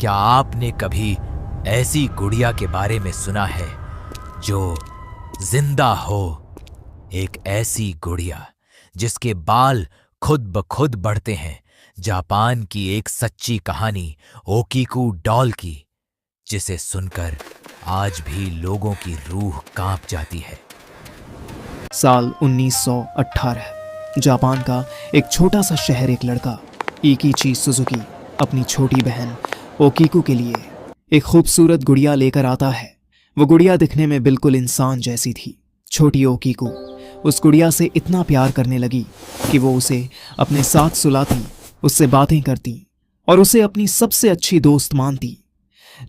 क्या आपने कभी ऐसी गुड़िया के बारे में सुना है जो जिंदा हो? एक ऐसी गुड़िया जिसके बाल खुद ब खुद बढ़ते हैं। जापान की एक सच्ची कहानी ओकीकू डॉल की, जिसे सुनकर आज भी लोगों की रूह कांप जाती है। साल 1918 जापान का एक छोटा सा शहर। एक लड़का इकीची सुजुकी अपनी छोटी बहन ओकीकू के लिए एक खूबसूरत गुड़िया लेकर आता है। वो गुड़िया दिखने में बिल्कुल इंसान जैसी थी। छोटी ओकीकू उस गुड़िया से इतना प्यार करने लगी कि वो उसे अपने साथ सुलाती, उससे बातें करती और उसे अपनी सबसे अच्छी दोस्त मानती।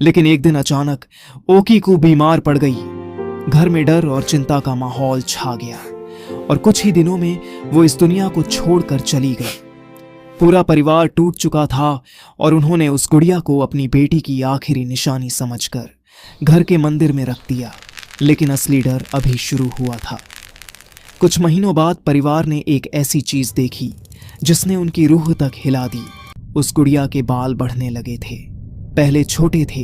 लेकिन एक दिन अचानक ओकीकू बीमार पड़ गई। घर में डर और चिंता का माहौल छा गया और कुछ ही दिनों में वो इस दुनिया को छोड़कर चली गई। पूरा परिवार टूट चुका था और उन्होंने उस गुड़िया को अपनी बेटी की आखिरी निशानी समझकर घर के मंदिर में रख दिया। लेकिन असली डर अभी शुरू हुआ था। कुछ महीनों बाद परिवार ने एक ऐसी चीज देखी जिसने उनकी रूह तक हिला दी। उस गुड़िया के बाल बढ़ने लगे थे। पहले छोटे थे,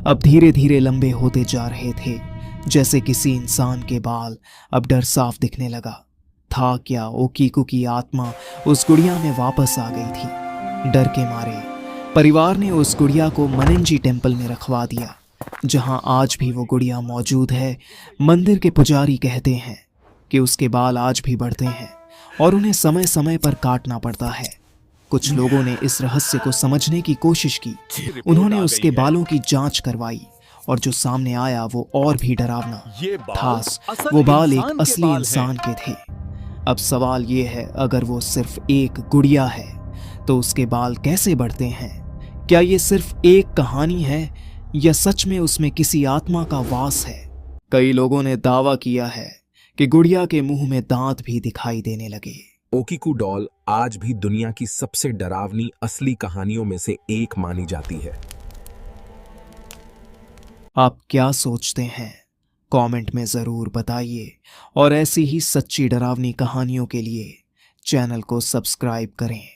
अब धीरे धीरे लंबे होते जा रहे थे। जैसे किसी इंसान के बाल। अब डर साफ दिखने लगा। था क्या ओकीकू की आत्मा उस गुड़िया में वापस आ गई थी। डर के मारे परिवार ने उस गुड़िया को मननजी टेम्पल में रखवा दिया, जहां आज भी वो गुड़िया मौजूद है। मंदिर के पुजारी कहते हैं कि उसके बाल आज भी बढ़ते हैं और उन्हें समय समय पर काटना पड़ता है। कुछ लोगों ने इस रहस्य को समझने की कोशिश की। उन्होंने उसके बालों की जांच करवाई और जो सामने आया वो और भी डरावना था। वो बाल एक असली इंसान के थे। अब सवाल ये है, अगर वो सिर्फ एक गुड़िया है तो उसके बाल कैसे बढ़ते हैं? क्या ये सिर्फ एक कहानी है या सच में उसमें किसी आत्मा का वास है? कई लोगों ने दावा किया है कि गुड़िया के मुंह में दांत भी दिखाई देने लगे। ओकीकू डॉल आज भी दुनिया की सबसे डरावनी असली कहानियों में से एक मानी जाती है। आप क्या सोचते हैं? कमेंट में जरूर बताइए और ऐसी ही सच्ची डरावनी कहानियों के लिए चैनल को सब्सक्राइब करें।